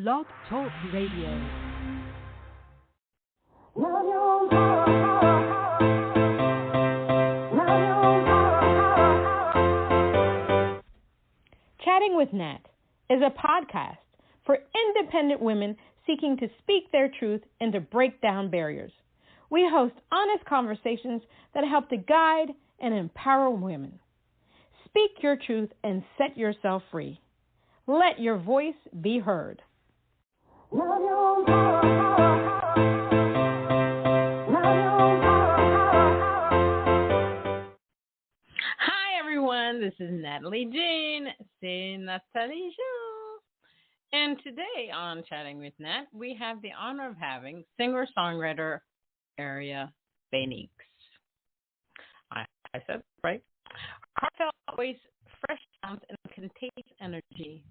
Blog Talk Radio. Chatting with Nat is a podcast for independent women seeking to speak their truth and to break down barriers. We host honest conversations that help to guide and empower women. Speak your truth and set yourself free. Let your voice be heard. Hi, everyone. This is Natalie Jean, c'est Nathalie Jean. And today on Chatting with Nat, we have the honor of having singer-songwriter Aria Fenix. I said right. Heartfelt voice, fresh sounds, and contagious energy.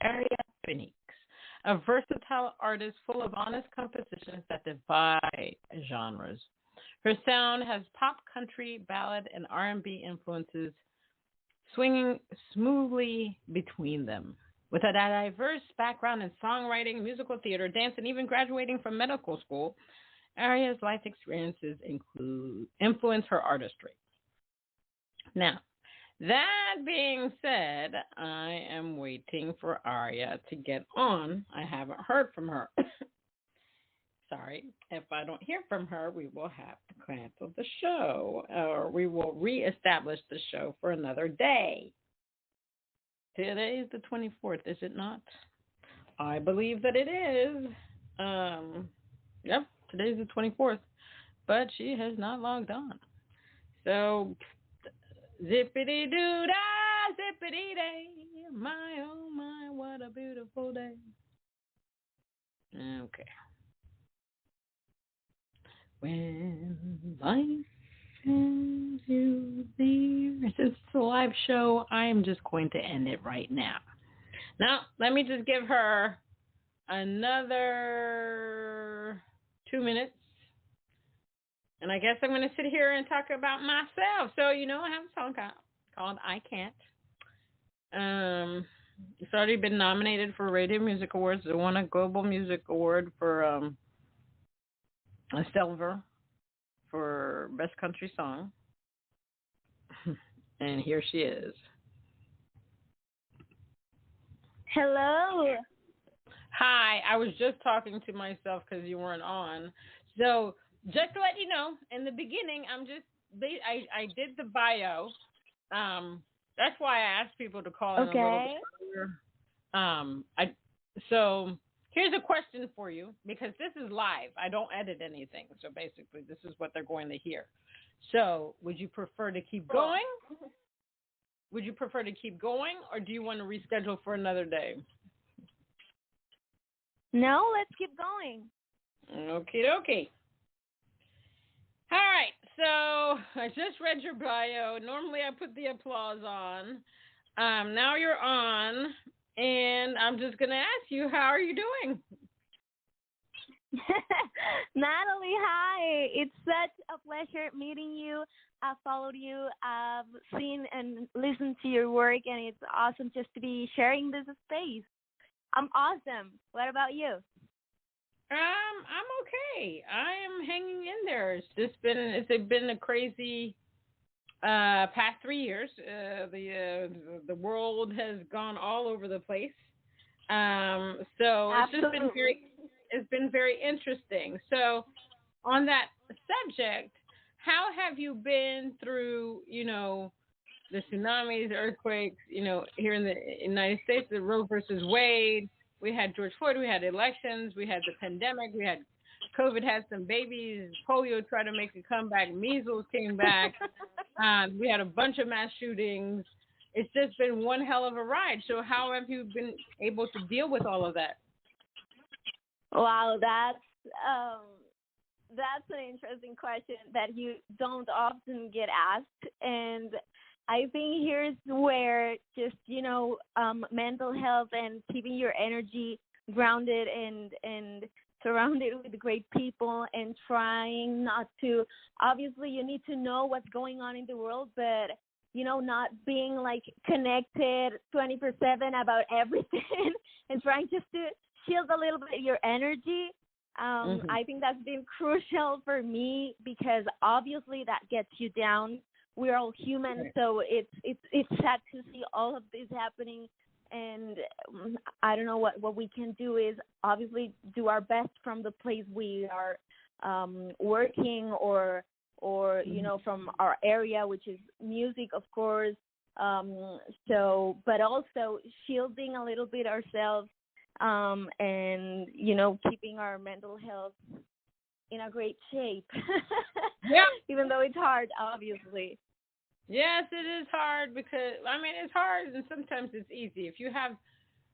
Aria Fenix, a versatile artist full of honest compositions that defy genres. Her sound has pop, country, ballad, and R&B influences, swinging smoothly between them. With a diverse background in songwriting, musical theater, dance, and even graduating from medical school, Aria's life experiences influence her artistry. Now, that being said, I am waiting for Aria to get on. I haven't heard from her. Sorry. If I don't hear from her, we will have to cancel the show, or we will reestablish the show for another day. Today is the 24th, is it not? I believe that it is. Yep, today's the 24th, but she has not logged on. So, zippity-doo-dah, zippity-day, my, oh my, what a beautiful day. Okay. When life hands you there, since it's a live show, I am just going to end it right now. Now, let me just give her another 2 minutes. And I guess I'm going to sit here and talk about myself. So, I have a song called I Can't. It's already been nominated for Radio Music Awards. It won a Global Music Award for a silver for Best Country Song. And here she is. Hello. Hi. I was just talking to myself because you weren't on. So, just to let you know, in the beginning, I did the bio. That's why I asked people to call in a little bit earlier. So here's a question for you, because this is live. I don't edit anything. So basically, this is what they're going to hear. So would you prefer to keep going? Would you prefer to keep going, or do you want to reschedule for another day? No, let's keep going. Okie dokie. All right, so I just read your bio. Normally I put the applause on. Now you're on, and I'm just going to ask you, how are you doing? Natalie, hi. It's such a pleasure meeting you. I followed you. I've seen and listened to your work, and it's awesome just to be sharing this space. I'm awesome. What about you? I'm okay. I am hanging in there. It's been a crazy past 3 years. The world has gone all over the place. So it's been very interesting. So on that subject, how have you been through, the tsunamis, earthquakes, here in the United States, the Roe versus Wade? We had George Floyd, we had elections, we had the pandemic, we had COVID, had some babies, polio tried to make a comeback, measles came back, we had a bunch of mass shootings. It's just been one hell of a ride. So how have you been able to deal with all of that? Wow, that's an interesting question that you don't often get asked, and I think here's where just, mental health and keeping your energy grounded and surrounded with great people and trying not to, obviously you need to know what's going on in the world, but, not being connected 24/7 about everything and trying just to shield a little bit your energy. I think that's been crucial for me because obviously that gets you down. We're all human, so it's sad to see all of this happening. And I don't know what we can do is obviously do our best from the place we are working or you know, from our area, which is music, of course. So, but also shielding a little bit ourselves, and, you know, keeping our mental health in a great shape. Yeah. Even though it's hard, obviously. Yes, it is hard because, I mean, it's hard and sometimes it's easy. If you have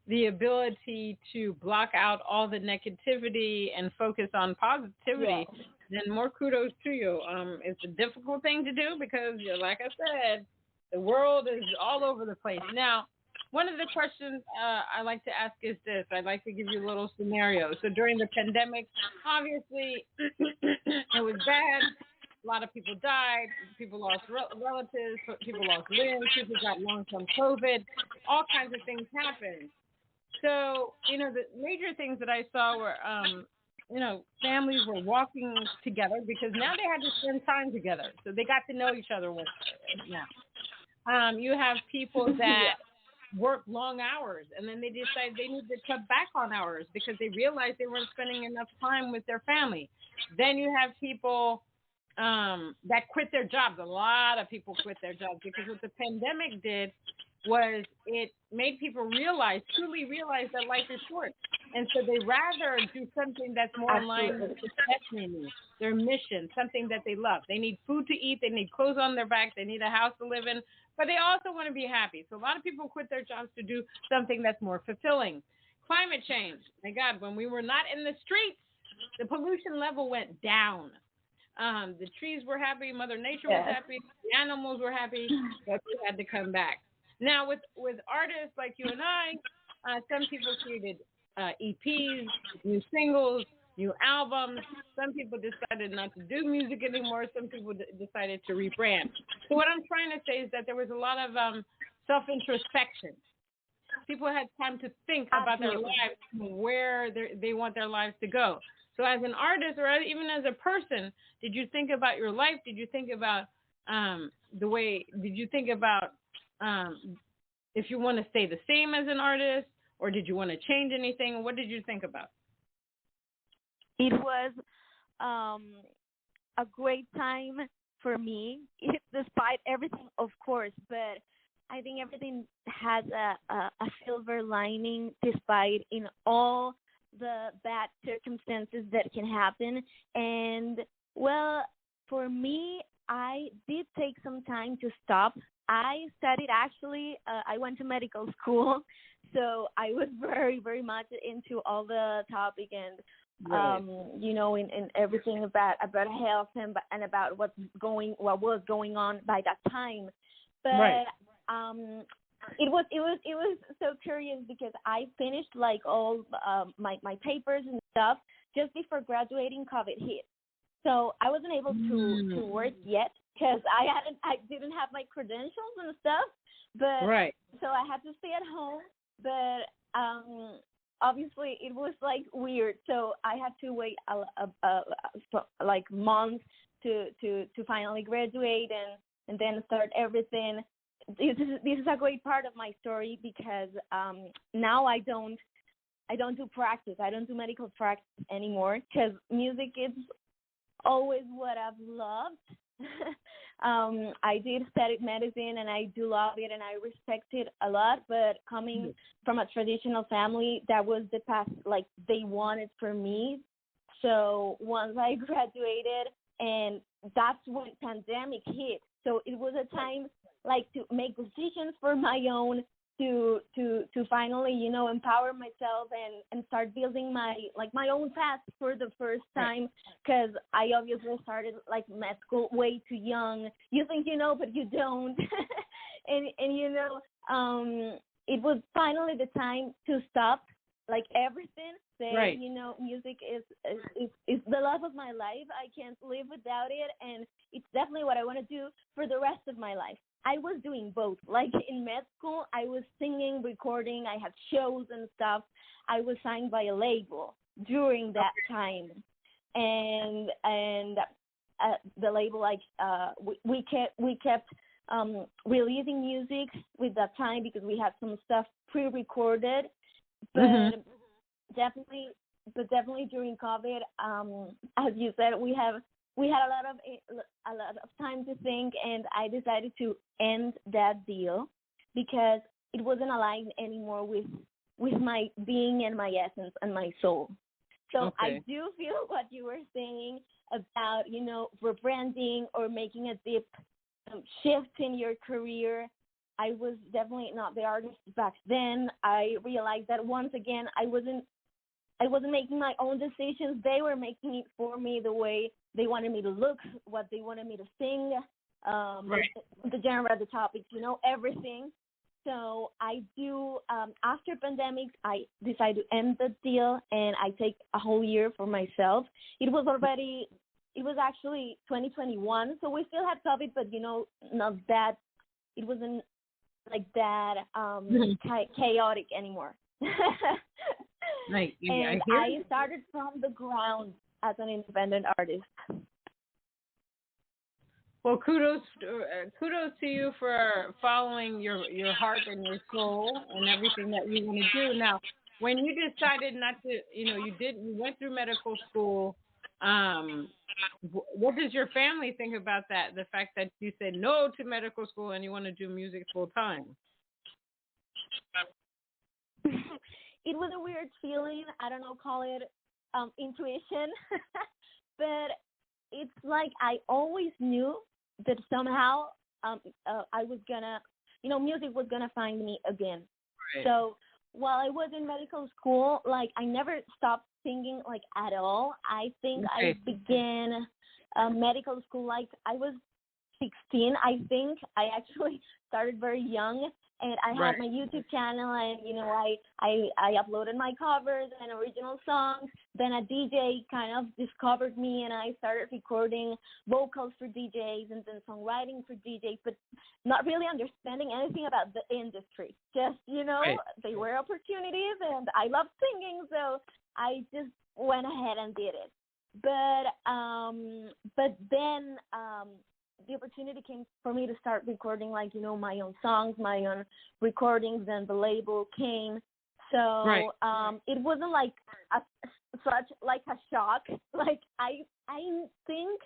the ability to block out all the negativity and focus on positivity, then more kudos to you. It's a difficult thing to do because, like I said, the world is all over the place. Now, one of the questions I like to ask is this. I'd like to give you a little scenario. So during the pandemic, obviously, it was bad. A lot of people died. People lost relatives. People lost limbs. People got long-term COVID. All kinds of things happened. So, you know, the major things that I saw were, you know, families were walking together because now they had to spend time together. So they got to know each other now. You have people that work long hours, and then they decide they need to cut back on hours because they realized they weren't spending enough time with their family. Then you have people that quit their jobs. A lot of people quit their jobs because what the pandemic did was it made people truly realize that life is short. And so they rather do something that's more in line with their destiny, their mission, something that they love. They need food to eat. They need clothes on their back. They need a house to live in. But they also want to be happy. So a lot of people quit their jobs to do something that's more fulfilling. Climate change. My God, when we were not in the streets, the pollution level went down. The trees were happy. Mother Nature was happy. The animals were happy. But we had to come back. Now, with artists like you and I, some people created EPs, new singles, new albums. Some people decided not to do music anymore. Some people decided to rebrand. So what I'm trying to say is that there was a lot of self-introspection. People had time to think about their lives, where they want their lives to go. So as an artist or even as a person, did you think about your life? Did you think about did you think about if you want to stay the same as an artist, or did you want to change anything? What did you think about? It was a great time for me, despite everything, of course, but I think everything has a silver lining despite in all the bad circumstances that can happen. And, well, for me, I did take some time to stop. I studied, actually, I went to medical school, so I was very, very much into all the topic and, you know, in everything about health and about what was going on by that time. But it was so curious because I finished like all my papers and stuff just before graduating. COVID hit, so I wasn't able to work yet because I didn't have my credentials and stuff. But so I had to stay at home. But obviously it was like weird, so I had to wait like months to finally graduate and then start everything. This is a great part of my story because now I don't do practice. I don't do medical practice anymore because music is always what I've loved. I did study medicine and I do love it and I respect it a lot, but coming from a traditional family, that was the path like they wanted for me. So once I graduated, and that's when pandemic hit, so it was a time like to make decisions for my own, to finally, you know, empower myself and start building my own path for the first time, because I obviously started like med school way too young. You think you know, but you don't. and you know, it was finally the time to stop like everything. Say, you know, music is the love of my life. I can't live without it, and it's definitely what I want to do for the rest of my life. I was doing both. Like in med school, I was singing, recording, I had shows and stuff. I was signed by a label during that time, and the label, like we kept releasing music with that time because we had some stuff pre-recorded, but Mm-hmm. definitely during COVID, as you said, we had a lot of time to think, and I decided to end that deal because it wasn't aligned anymore with my being and my essence and my soul. So Okay. I do feel what you were saying about, rebranding or making a deep shift in your career. I was definitely not the artist back then. I realized that once again, I wasn't making my own decisions. They were making it for me the way they wanted me to look, what they wanted me to sing, Right. the genre, the topics, everything. So I do, after pandemic, I decided to end the deal and I take a whole year for myself. It was actually 2021, so we still had COVID, but, not that, it wasn't like that chaotic anymore. Right. And I hear I you. started from the ground as an independent artist. Well, kudos to you for following your heart and your soul and everything that you want to do. Now, when you decided not to, you went through medical school. What does your family think about that? The fact that you said no to medical school and you want to do music full time. It was a weird feeling. I don't know, call it intuition, but it's like I always knew that somehow I was gonna, music was gonna find me again. Right. So while I was in medical school, like I never stopped singing like at all. I think Okay. I began medical school like I was 16. I think I actually started very young, and I had my YouTube channel, and I uploaded my covers and original songs. Then a DJ kind of discovered me, and I started recording vocals for DJs and then songwriting for DJs, but not really understanding anything about the industry. Just they were opportunities, and I love singing, so I just went ahead and did it. But then the opportunity came for me to start recording, like, my own songs, my own recordings, and the label came. So it wasn't like such like a shock. Like I think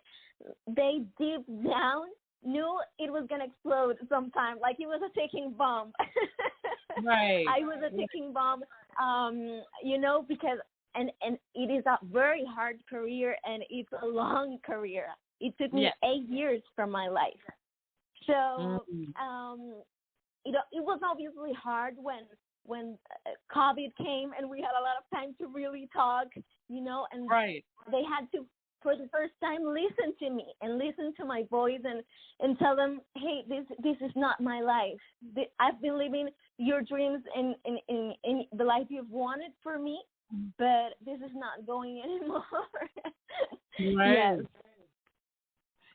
they deep down knew it was gonna explode sometime. Like it was a ticking bomb. Right. I was a ticking bomb. Because and it is a very hard career, and it's a long career. It took me 8 years from my life. So, it was obviously hard when COVID came and we had a lot of time to really talk, and they had to, for the first time, listen to me and listen to my voice and tell them, hey, this is not my life. I've been living your dreams in the life you've wanted for me, but this is not going anymore. Right. Yes.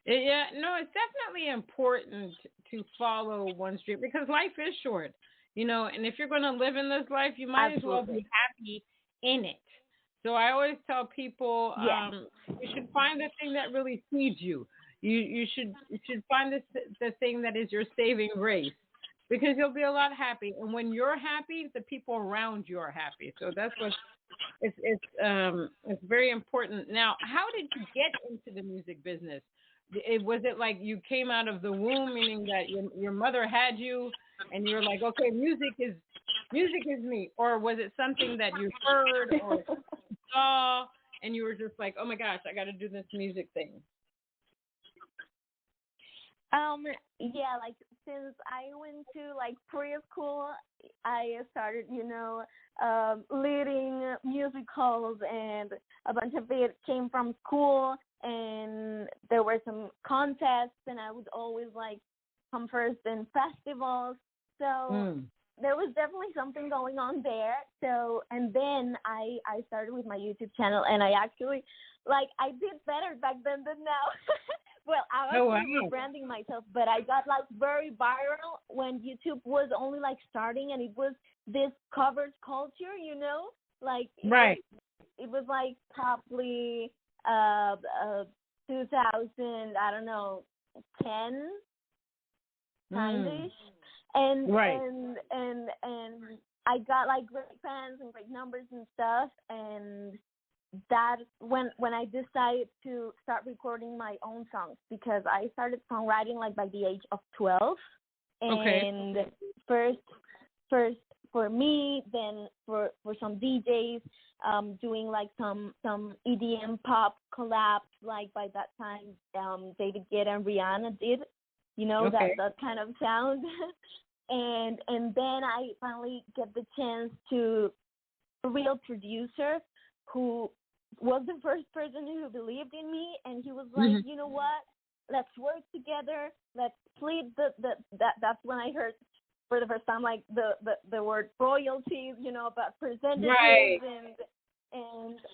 Yeah, no, it's definitely important to follow one's dream because life is short, and if you're going to live in this life, you might as well be happy in it. So I always tell people, you should find the thing that really feeds you. You should find the thing that is your saving grace because you'll be a lot happy. And when you're happy, the people around you are happy. So that's what it's very important. Now, how did you get into the music business? Was it like you came out of the womb, meaning that your mother had you, and you were like, okay, music is me, or was it something that you heard or saw, and you were just like, oh my gosh, I got to do this music thing? Yeah, like since I went to like preschool, I started, leading musicals, and a bunch of it came from school, and there were some contests, and I would always like come first in festivals. So there was definitely something going on there. So, and then I started with my YouTube channel, and I actually, like, I did better back then than now. Well, I was Oh, still wow. rebranding myself, but I got like very viral when YouTube was only like starting, and it was this covers culture, like Right. it was like probably uh, uh 2000, I don't know, 10 kind Mm. of, and Right. and and and I got like great fans and great numbers and stuff, and that when I decided to start recording my own songs, because I started songwriting like by the age of 12, Okay. and first first for me, then for some DJs, doing like some EDM pop collabs, like by that time David Guetta and Rihanna did, that Okay. that kind of sound. And then I finally get the chance to a real producer who was the first person who believed in me, and he was like, Hmm. you know what, let's work together, let's split that's when I heard for the first time like the word royalties, about percentages, Right. and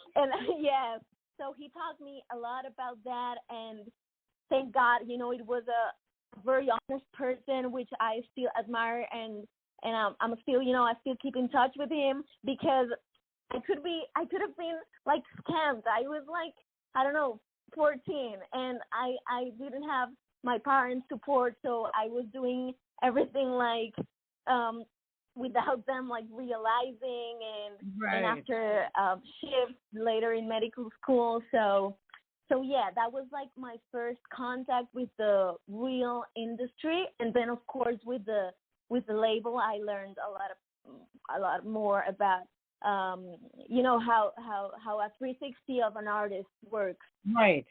yes. So he taught me a lot about that, and thank God, it was a very honest person, which I still admire, and I'm still, I still keep in touch with him, because I could have been like scammed. I was like, I don't know, 14, and I didn't have my parents' support, so I was doing everything like without them like realizing, and Right. after shifts later in medical school. So yeah, that was like my first contact with the real industry, and then of course with the label, I learned a lot more about how a 360 of an artist works. Right.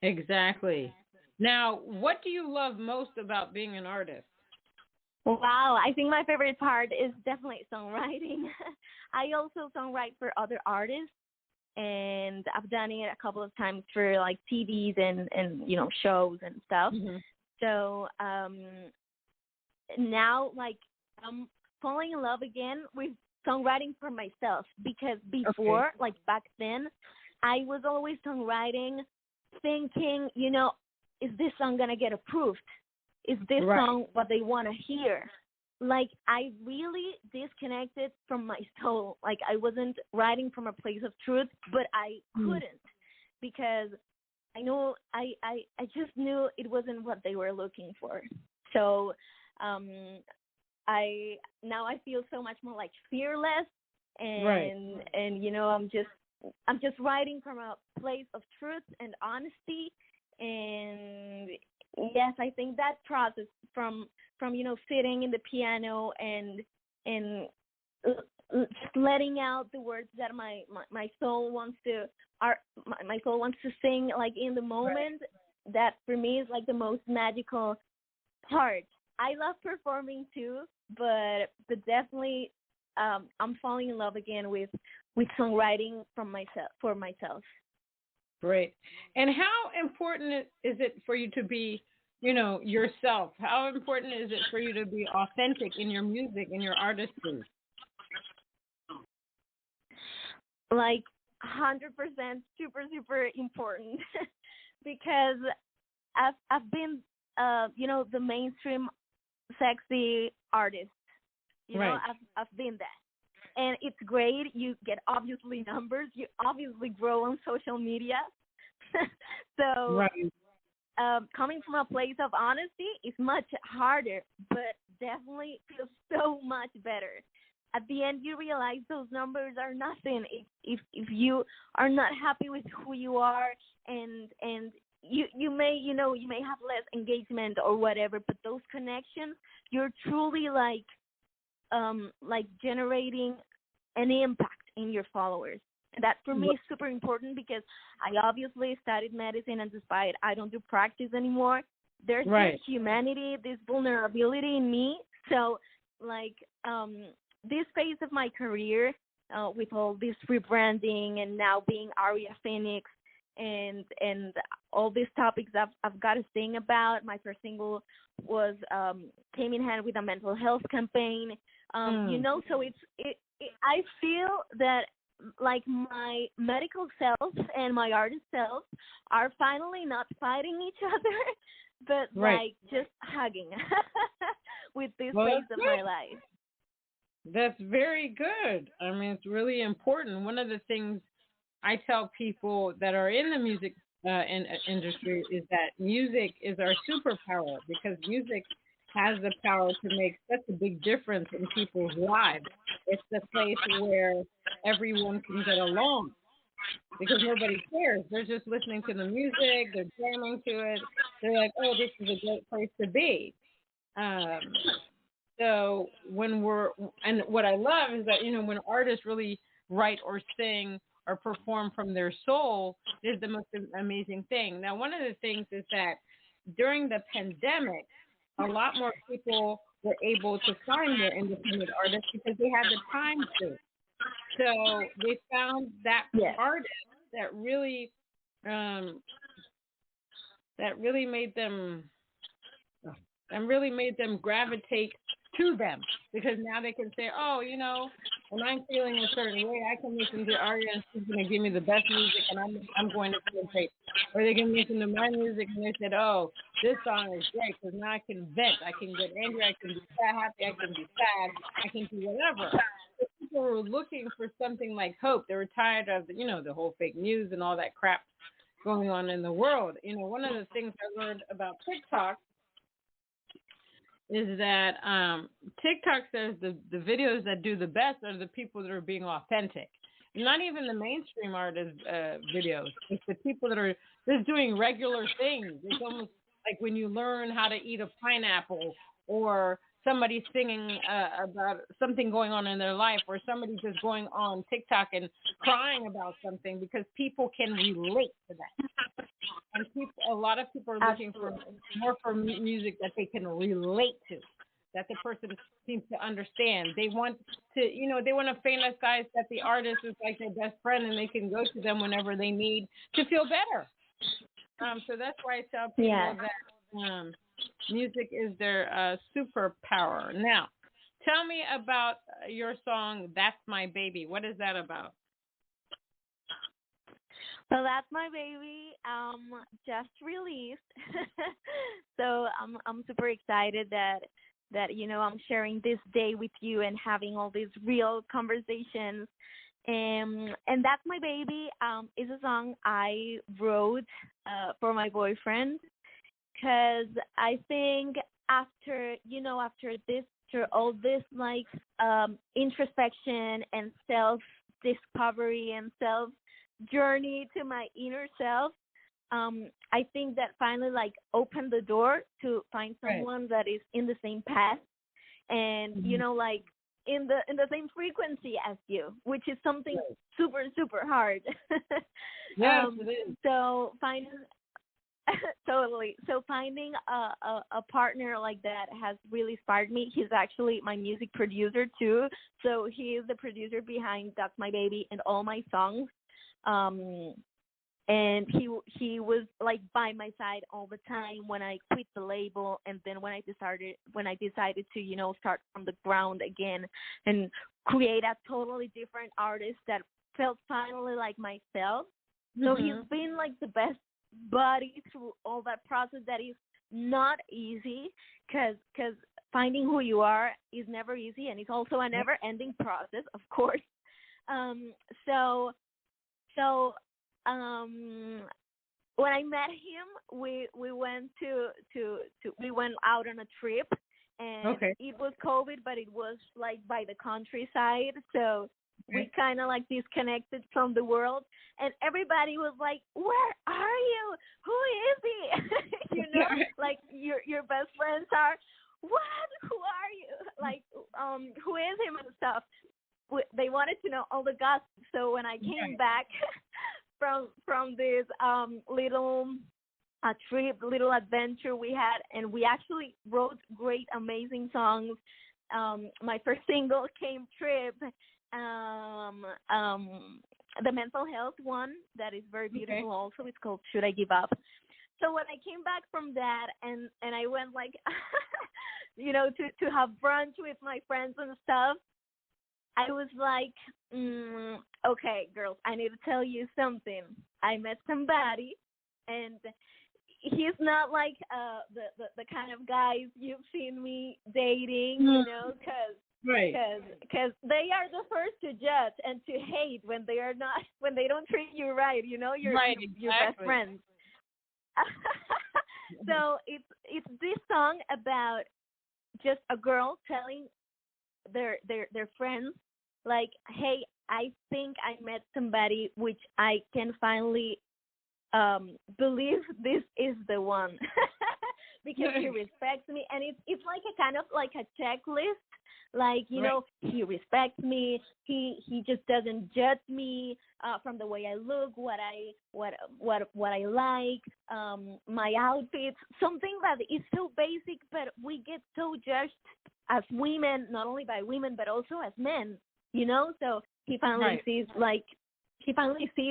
Exactly. Now, what do you love most about being an artist? Wow, I think my favorite part is definitely songwriting. I also songwrite for other artists, and I've done it a couple of times for like TVs and shows and stuff. Hmm. So now, like, I'm falling in love again with songwriting for myself, because Okay. before, like back then, I was always songwriting thinking, is this song gonna get approved? Is this Right. song what they want to hear? Like, I really disconnected from my soul. Like, I wasn't writing from a place of truth, but I Mm. couldn't, because I know I just knew it wasn't what they were looking for. So um I feel so much more like fearless, Right. and I'm just writing from a place of truth and honesty. And yes, I think that process from sitting in the piano and just letting out the words that my soul wants to art my soul wants to sing, like in the Right. moment, that for me is like the most magical part. I love performing too, but definitely I'm falling in love again with songwriting for myself. Great. And how important is it for you to be, yourself? How important is it for you to be authentic in your music, in your artistry? Like 100% super important, because I've been the mainstream sexy artist. Right. I've been that. And it's great. You get obviously numbers. You obviously grow on social media. So Right. coming from a place of honesty is much harder, but definitely feels so much better. At the end, you realize those numbers are nothing if you are not happy with who you are, and you may have less engagement or whatever, but those connections, you're truly like generating an impact in your followers. And that for me is super important, because I obviously studied medicine, and despite I don't do practice anymore, there's this Right. humanity, this vulnerability in me. So like this phase of my career, with all this rebranding and now being Aria Fenix, and all these topics I've got to sing about. My first single was came in hand with a mental health campaign. Mm. So I feel that like my medical self and my artist self are finally not fighting each other, but Right. like just hugging with this Well, phase that's of my good. life. That's very good. I mean, it's really important. One of the things I tell people that are in the music industry is that music is our superpower because music has the power to make such a big difference in people's lives. It's the place where everyone can get along because nobody cares. They're just listening to the music, they're jamming to it. They're like, oh, this is a great place to be. Um, so and what I love is that, when artists really write or sing or perform from their soul is the most amazing thing. Now, one of the things is that during the pandemic, a lot more people were able to find their independent artists because they had the time to. So they found that Yes. artist that really, um, that really made them and really made them gravitate to them because now they can say, oh, when I'm feeling a certain way, I can listen to Aria and she's going to give me the best music and I'm going to feel great. Or they can listen to my music and they said, oh, this song is great because now I can vent. I can get angry. I can be happy. I can be sad. I can do whatever. So people were looking for something like hope. They were tired of, the whole fake news and all that crap going on in the world. One of the things I learned about TikTok is that TikTok says the videos that do the best are the people that are being authentic. Not even the mainstream artist videos. It's the people that are just doing regular things. It's almost like when you learn how to eat a pineapple or somebody singing about something going on in their life or somebody just going on TikTok and crying about something because people can relate to that. And a lot of people are looking for more for music that they can relate to, that the person seems to understand. They want they want to fantasize that the artist is like their best friend and they can go to them whenever they need to feel better. So that's why I tell people that music is their superpower. Now, tell me about your song, That's My Baby. What is that about? So that's my baby. Just released. So I'm super excited that I'm sharing this day with you and having all these real conversations. And that's my baby. Is a song I wrote for my boyfriend because I think after all this like introspection and self discovery and self journey to my inner self, I think that finally like opened the door to find someone that is in the same path and like in the same frequency as you, which is something super hard. Yes, it is. So finding totally. So finding a partner like that has really inspired me. He's actually my music producer too. So he is the producer behind That's My Baby and all my songs. And he was like by my side all the time when I quit the label and then when I decided to start from the ground again and create a totally different artist that felt finally like myself. So he's been like the best buddy through all that process that is not easy because finding who you are is never easy and it's also a never ending process, of course. So when I met him, we went we went out on a trip, and it was COVID, but it was like by the countryside, so we kind of like disconnected from the world, and everybody was like, "Where are you? Who is he?" Like your best friends are. What? Who are you? Like, who is him and stuff. They wanted to know all the gossip. So when I came back from this little little adventure we had, and we actually wrote great, amazing songs. My first single came Trip, the mental health one that is very beautiful also. It's called Should I Give Up? So when I came back from that and I went like, to have brunch with my friends and stuff, I was like, okay, girls, I need to tell you something. I met somebody, and he's not like the kind of guys you've seen me dating, you know, Right. because they are the first to judge and to hate when they are not when they don't treat you right, you know, Right, your best exactly. friends. So it's this song about just a girl telling their friends, like, hey, I think I met somebody which I can finally believe this is the one. Because he respects me, and it's like a kind of like a checklist, like, you know, he respects me, he just doesn't judge me from the way I look, what I like, my outfits, something that is so basic, but we get so judged as women, not only by women but also as men, you know. So he finally sees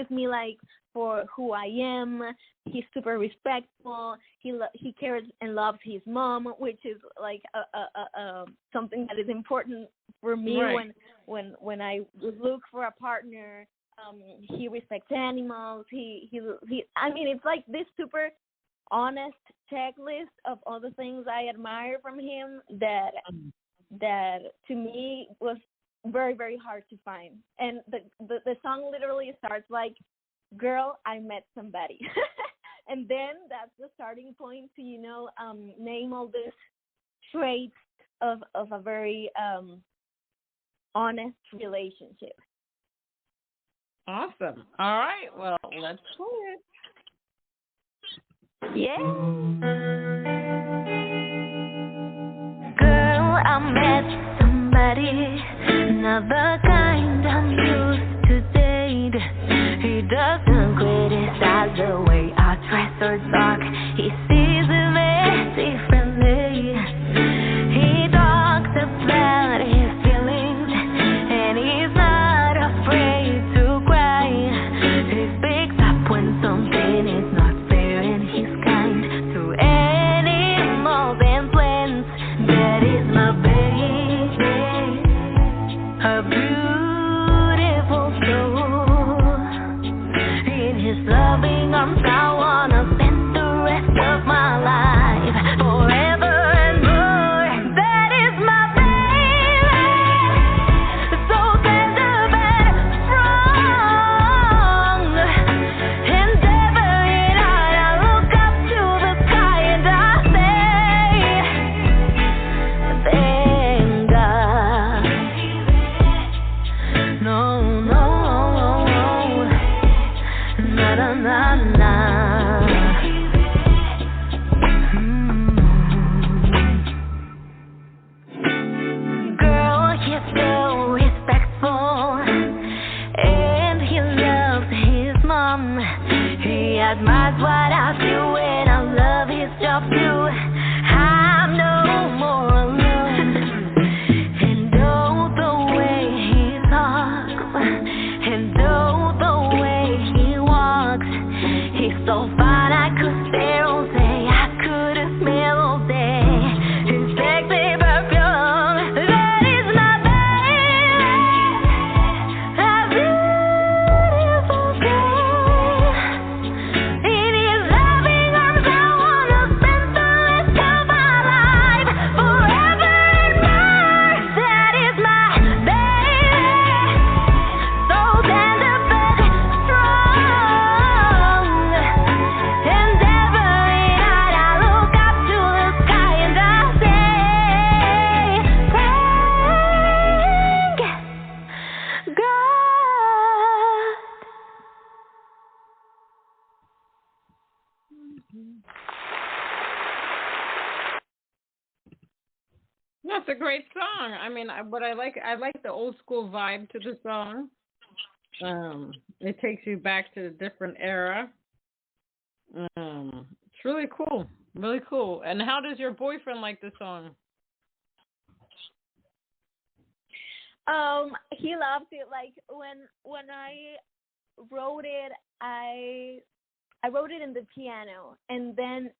me like for who I am. He's super respectful. He cares and loves his mom, which is like a something that is important for me when I look for a partner. He respects animals. He I mean, it's like this super honest checklist of all the things I admire from him that to me was very, very hard to find. And the song literally starts like, girl, I met somebody. And then that's the starting point to, you know, name all these traits of a very honest relationship. Awesome. All right. Well, let's play it. Yeah. Girl, I met somebody, not the kind I'm used to date. He doesn't criticize the way I dress or talk. He sees me differently. He talks about his feelings, and he's not afraid to cry. He speaks up when something is not fair, and he's kind to animals and plants. That is my baby, a beautiful soul. In his loving arms, I wanna spend the rest of my life, forever and more. That is my baby, so tender and strong. And every night I look up to the sky and I say, thank God. No, no, na na na na. Girl, he's so respectful, and he loves his mom. He admires what I do, and I love his job too. I'm no more alone. And oh, the way he talks, and oh, the way he walks, he's so fine I could stare all day, I could smell all day. His sexy perfume, that is my baby, a beautiful girl. In his loving arms, I wanna spend the rest of my life, forever and more. That is my baby, so tender but strong. And every night I look up to the sky and I say, thank God. That's a great song. I mean, I like the old school vibe to the song. It takes you back to a different era. It's really cool. Really cool. And how does your boyfriend like the song? He loves it. Like when I wrote it, I wrote it in the piano, and then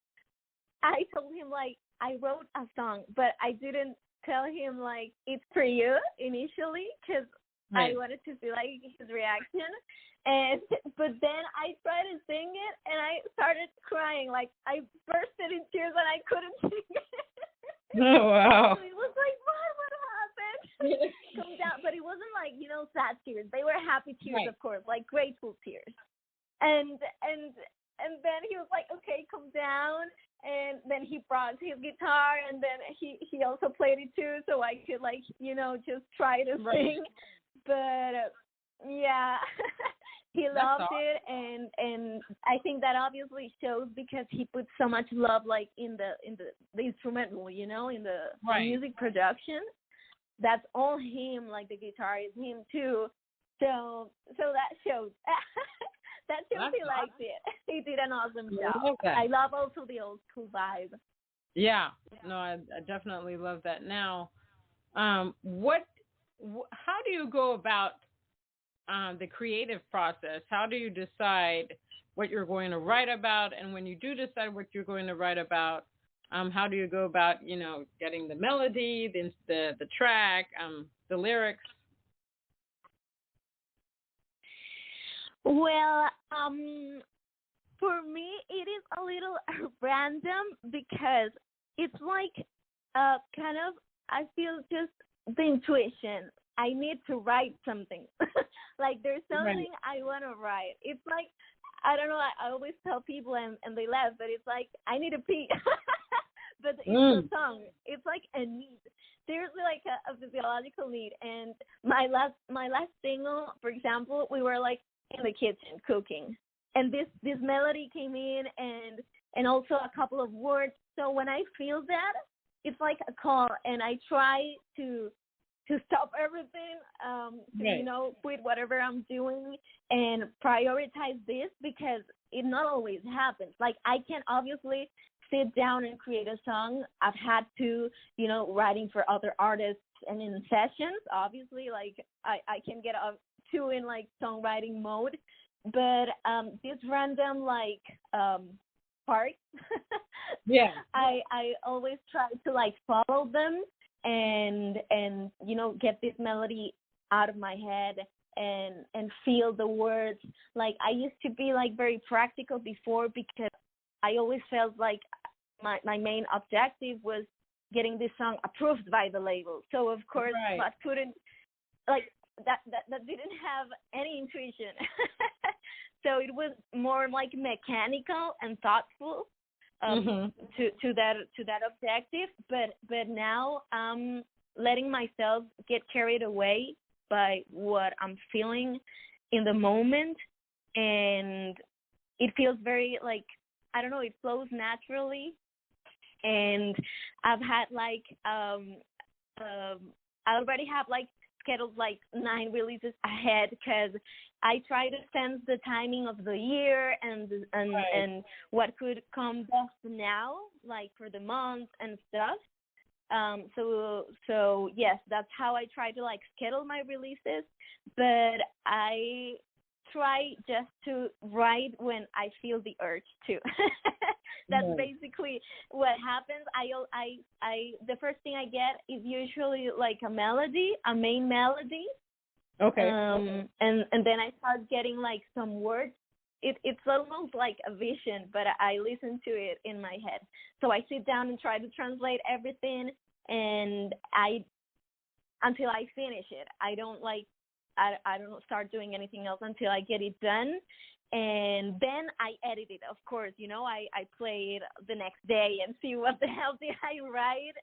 I told him like I wrote a song, but I didn't tell him like it's for you initially, because I Right. wanted to see like his reaction. And but then I tried to sing it and I started crying. Like I bursted in tears and I couldn't sing it. Oh, wow. So it was like, what happened? Come down, but it wasn't like sad tears. They were happy tears, Right. of course, like grateful tears. And then he was like, okay, come down. And then he brought his guitar, and then he also played it too, so I could just try to Right. sing. But yeah, he That's loved awesome. it, and I think that obviously shows because he put so much love like in the instrumental, in the Right. music production. That's all him. Like the guitar is him too. So that shows. That shows That's he liked it. He did an awesome I job. love that. I love also the old school vibe. Yeah. No, I definitely love that. Now, how do you go about the creative process? How do you decide what you're going to write about? And when you do decide what you're going to write about, how do you go about, getting the melody, the track, the lyrics? Well, for me, it is a little random because it's like kind of, I feel just the intuition. I need to write something. Like there's something Right. I want to write. It's like, I don't know, I always tell people and they laugh, but it's like, I need a pee. But it's a song. It's like a need. Seriously, like a physiological need. And my last single, for example, we were like in the kitchen cooking, and this melody came in, and also a couple of words. So when I feel that, it's like a call, and I try to stop everything, Right. quit whatever I'm doing and prioritize this, because it not always happens. Like I can obviously sit down and create a song. I've had to, writing for other artists and in sessions, obviously, like I can get up to in like songwriting mode, but this random like parts, Yeah. I always try to like follow them and get this melody out of my head and feel the words. Like I used to be like very practical before, because I always felt like my main objective was getting this song approved by the label. So of course, Right. I couldn't, like that didn't have any intuition. So it was more like mechanical and thoughtful to that objective. But now I'm letting myself get carried away by what I'm feeling in the moment, and it feels very like, I don't know, it flows naturally. And I've had like I already have like scheduled like 9 releases ahead, because I try to sense the timing of the year and Right. and what could come best now, like for the month and stuff. So yes, that's how I try to like schedule my releases. But I try just to write when I feel the urge to. That's Right. basically what happens. I the first thing I get is usually like a melody, a main melody. Okay. And then I start getting like some words. It's almost like a vision, but I listen to it in my head. So I sit down and try to translate everything, and until I finish it. I don't start doing anything else until I get it done. And then I edit it, of course. I play it the next day and see what the hell did I write.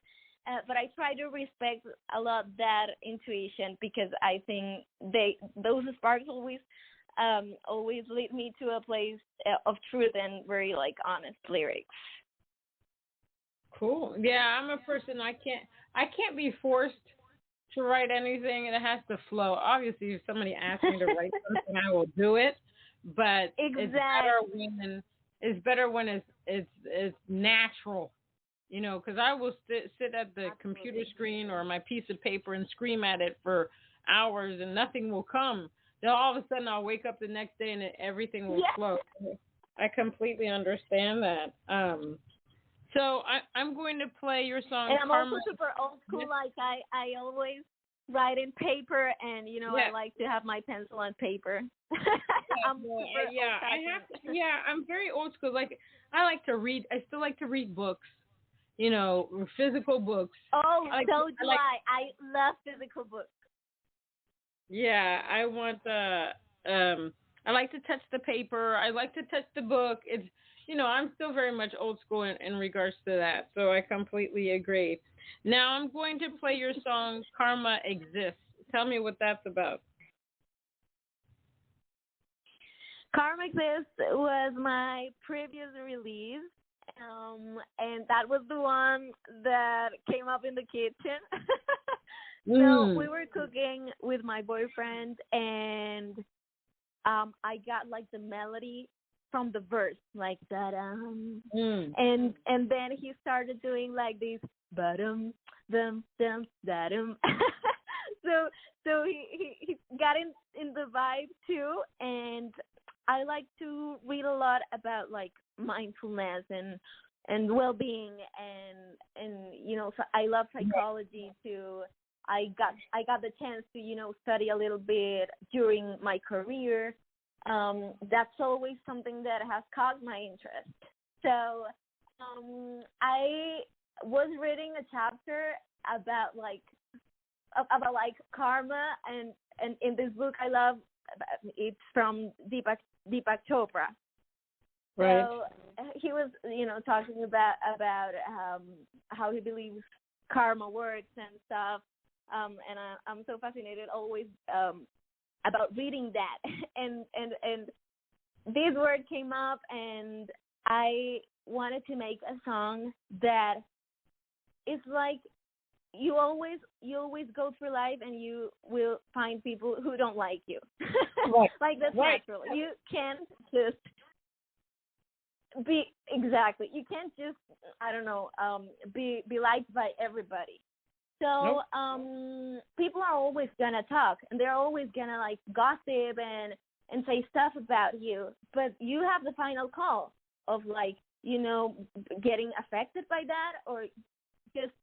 But I try to respect a lot that intuition, because I think those sparks always lead me to a place of truth and very like honest lyrics. Cool. Yeah, I'm a person, I can't be forced to write anything, and it has to flow. Obviously, if somebody asks me to write something, I will do it. But Exactly. it's better when it's natural. Because I will sit at the computer Absolutely. screen or my piece of paper and scream at it for hours, and nothing will come. Then all of a sudden, I'll wake up the next day and everything will Yeah. flow. I completely understand that. So I'm going to play your song, And I'm also Karma. super old school. Like I always write in paper, and Yeah. I like to have my pencil and paper. I'm super I'm very old school. Like, I like to read. I still like to read books. Physical books. Oh, I like, so I do like, I. I love physical books. yeah, I want I like to touch the paper. I like to touch the book. I'm still very much old school in regards to that. So I completely agree. Now I'm going to play your song Karma Exists. Tell me what that's about. Karma Exists was my previous release, and that was the one that came up in the kitchen. So we were cooking with my boyfriend, and I got like the melody from the verse, like that, and then he started doing like this, ba-dum, dum, dum, da-dum. So he got in the vibe too, and I like to read a lot about like mindfulness and well-being, and so I love psychology too. I got the chance to study a little bit during my career. That's always something that has caught my interest. So I was reading a chapter about like karma, and in this book I love, it's from Deepak Chopra. Right. So he was talking about how he believes karma works and stuff. And I'm so fascinated always about reading that, and this word came up, and I wanted to make a song that is like you always go through life and you will find people who don't like you. Right. Like that's right. natural. You can't just be exactly. You can't just be liked by everybody. So people are always gonna talk, and they're always gonna like gossip and say stuff about you. But you have the final call of like getting affected by that, or just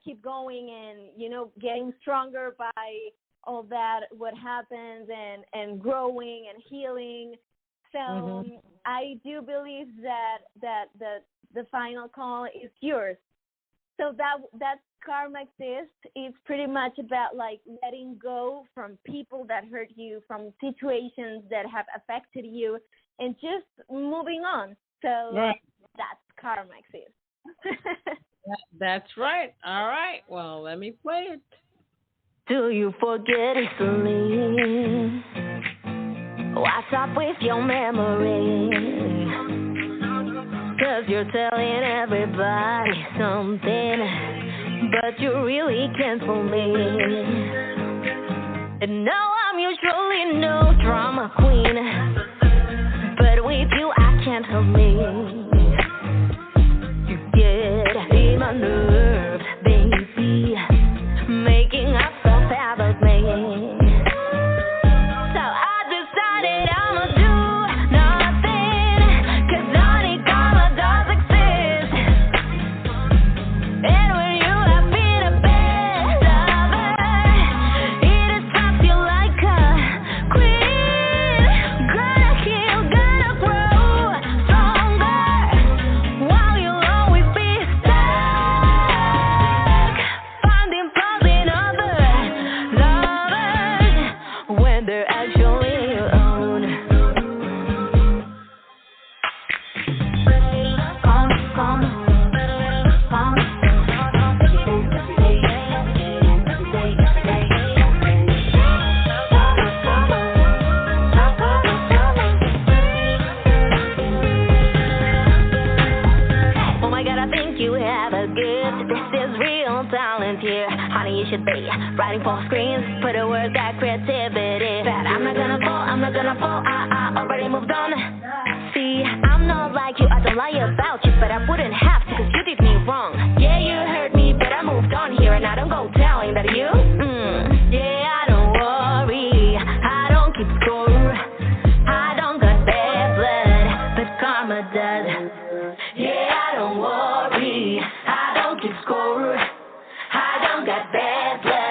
keep going, and getting stronger by all that what happens, and growing and healing. So I do believe that the final call is yours. So that Karma Exists is pretty much about like letting go from people that hurt you, from situations that have affected you, and just moving on. So that's Karma Exists. That's right. All right. Well, let me play it. Do you forget easily? What's up with your memory? 'Cause you're telling everybody something, but you really can't fool me. And now I'm usually no drama queen, but with you I can't help me. You get in my nerves, baby, making up stuff about me. Writing for screens, put a word, got creativity. But I'm not gonna fall, I already moved on. See, I'm not like you, I don't lie about you, but I wouldn't have to, 'cause you did me wrong. Yeah, you hurt me, but I moved on here, and I don't go telling that you. Yeah, I don't worry, I don't keep score. I don't got bad blood, but karma does. Yeah, I don't worry, I don't keep score. I don't got bad blood.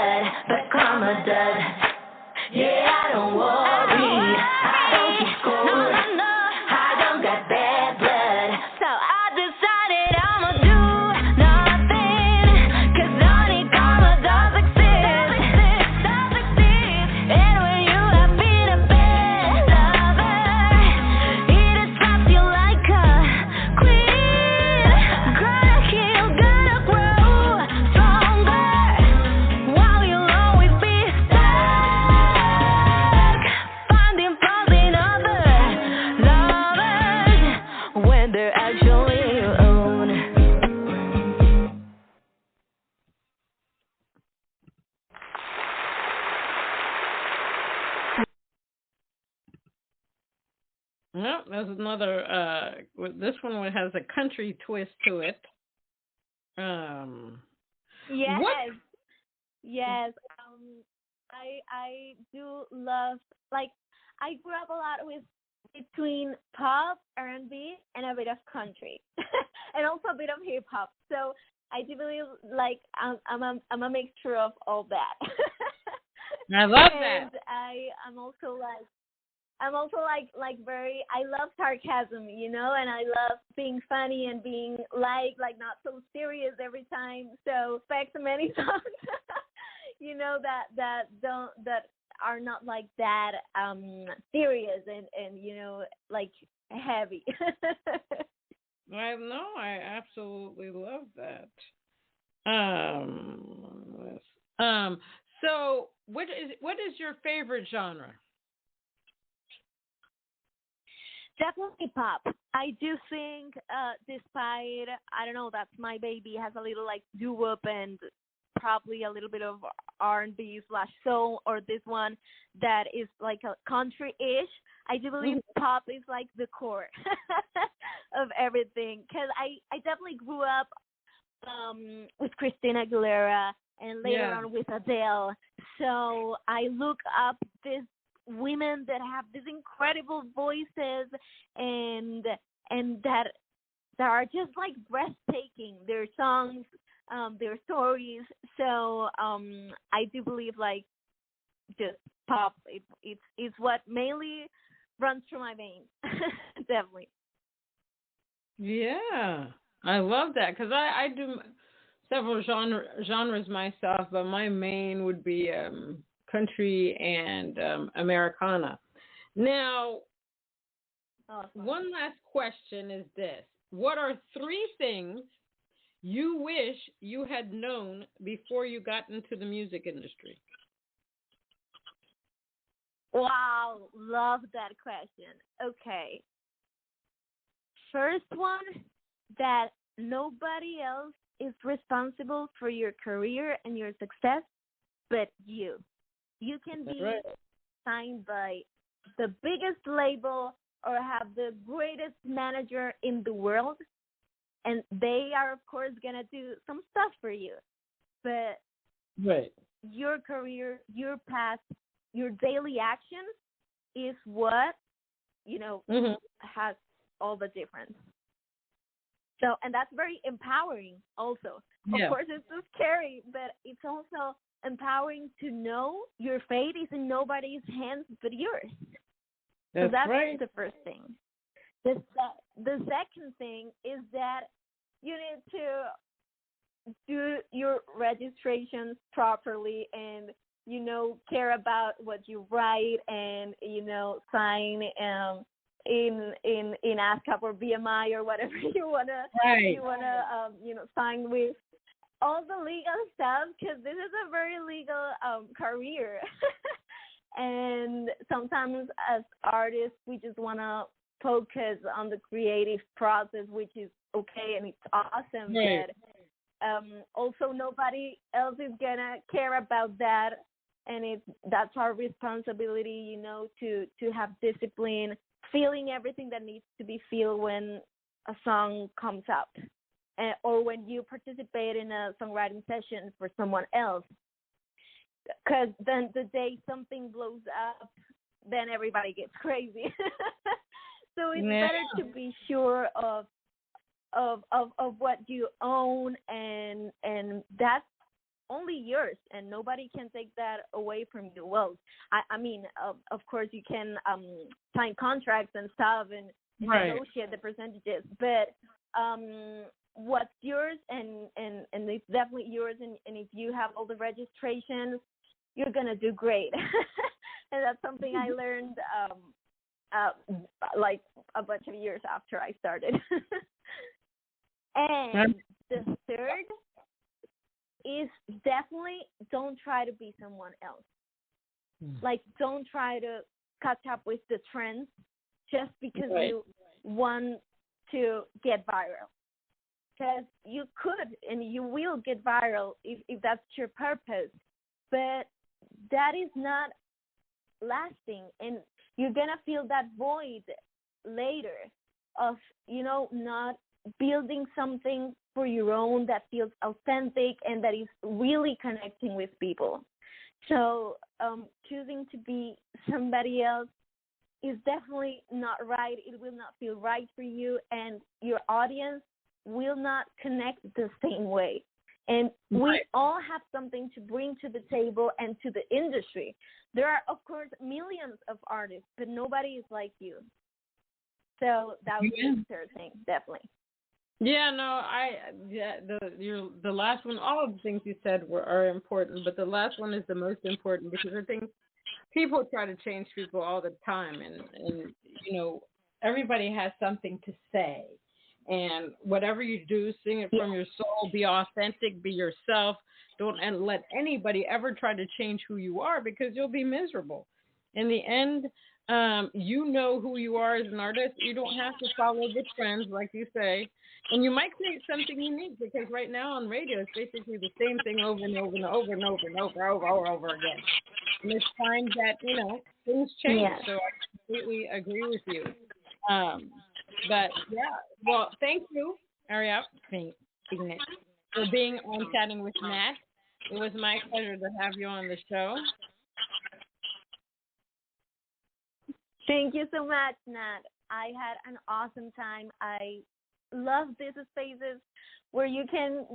Well, there's another. This one has a country twist to it. Yes, What? yes. I do love, like, I grew up a lot with between pop, R&B, and a bit of country, and also a bit of hip hop. So I do believe like I'm a mixture of all that. I love And that. I'm also like very, I love sarcasm, and I love being funny and being like not so serious every time. So expect many songs, that are not like that serious and like heavy. I know. I absolutely love that. Um. Um. So, what is your favorite genre? Definitely pop. I do think, despite, I don't know, that's my baby, has a little like doo-wop and probably a little bit of R&B slash soul, or this one that is like a country-ish. I do believe pop is like the core of everything, because I definitely grew up with Christina Aguilera and later Yeah. on with Adele. So I look up these women that have these incredible voices and that are just like breathtaking. Their songs, their stories. So I do believe like just pop. It's what mainly runs through my veins. Definitely. Yeah. I love that because I do several genres myself, but my main would be country and Americana. Now, Awesome. one last question is this: what are three things you wish you had known before you got into the music industry? Wow, love that question. Okay. First one, that nobody else is responsible for your career and your success but you. You can That's be right. signed by the biggest label or have the greatest manager in the world, and they are, of course, going to do some stuff for you. But Right. your career, your path, your daily actions is what, Mhm. has all the difference. So, and that's very empowering also. Of Yeah. course, it's so scary, but it's also empowering to know your fate is in nobody's hands but yours. So That's that's right. the first thing. The second thing is that you need to do your registrations properly and care about what you write and sign in ASCAP or BMI or whatever Right. you wanna sign with all the legal stuff, because this is a very legal career. And sometimes as artists we just want to focus on the creative process, which is okay and it's awesome. Right. But also nobody else is gonna care about that, and that's our responsibility, to have discipline, feeling everything that needs to be feel when a song comes out, or when you participate in a songwriting session for someone else. Because then the day something blows up, then everybody gets crazy. So it's Yeah. better to be sure of what you own, and that's only yours, and nobody can take that away from you. Well, I mean, of course you can sign contracts and stuff and Right. negotiate the percentages, but what's yours, and it's definitely yours, and if you have all the registrations, you're gonna do great. And that's something I learned like a bunch of years after I started. And the third is definitely don't try to be someone else. Like, don't try to catch up with the trends just because Right. you want to get viral. Because you could and you will get viral if that's your purpose. But that is not lasting, and you're going to feel that void later of, not building something for your own that feels authentic and that is really connecting with people. So choosing to be somebody else is definitely not right. It will not feel right for you, and your audience will not connect the same way. And we all have something to bring to the table and to the industry. There are, of course, millions of artists, but nobody is like you. So that would be the third thing, definitely. Yeah, no, the last one, all of the things you said are important, but the last one is the most important because I think people try to change people all the time, and everybody has something to say, and whatever you do, sing it from your soul, be authentic, be yourself. Don't let anybody ever try to change who you are because you'll be miserable. In the end, you know who you are as an artist. You don't have to follow the trends, like you say. And you might create something unique because right now on radio, it's basically the same thing over and over and over and over and over again. And it's time that, things change. Yeah. So I completely agree with you. But, yeah, well, thank you, Aria Fenix, for being on Chatting with Nat. It was my pleasure to have you on the show. Thank you so much, Nat. I had an awesome time. I love these spaces where you can,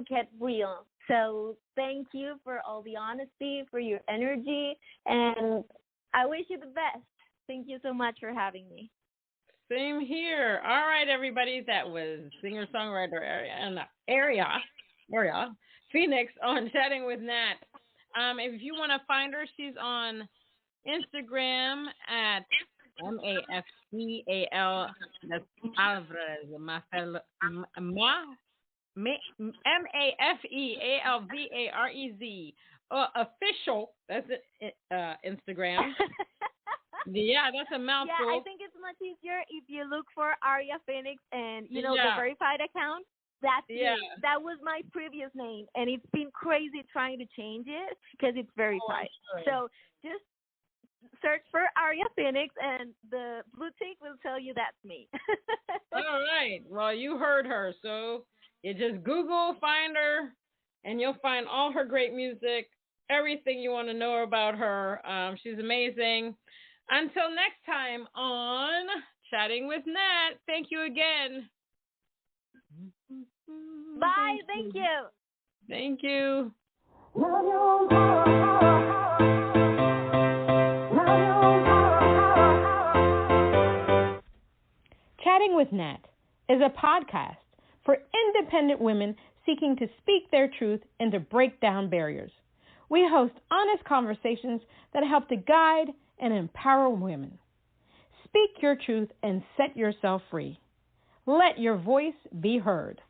get real. So thank you for all the honesty, for your energy, and I wish you the best. Thank you so much for having me. Same here. All right, everybody. That was singer-songwriter Aria Fenix on Chatting with Nat. If you want to find her, she's on Instagram at MAFEAL. That's Alvarez. MAFEALVAREZ. Official. That's Instagram. Yeah, that's a mouthful. Yeah, I think it's much easier if you look for Aria Fenix and, the verified account. That's me. That was my previous name, and it's been crazy trying to change it because it's verified. So just search for Aria Fenix, and the blue tick will tell you that's me. All right. Well, you heard her. So you just Google, find her, and you'll find all her great music, everything you want to know about her. She's amazing. Until next time on Chatting with Nat, thank you again. Bye. Thank you. Thank you. Chatting with Nat is a podcast for independent women seeking to speak their truth and to break down barriers. We host honest conversations that help to guide and empower women. Speak your truth and set yourself free. Let your voice be heard.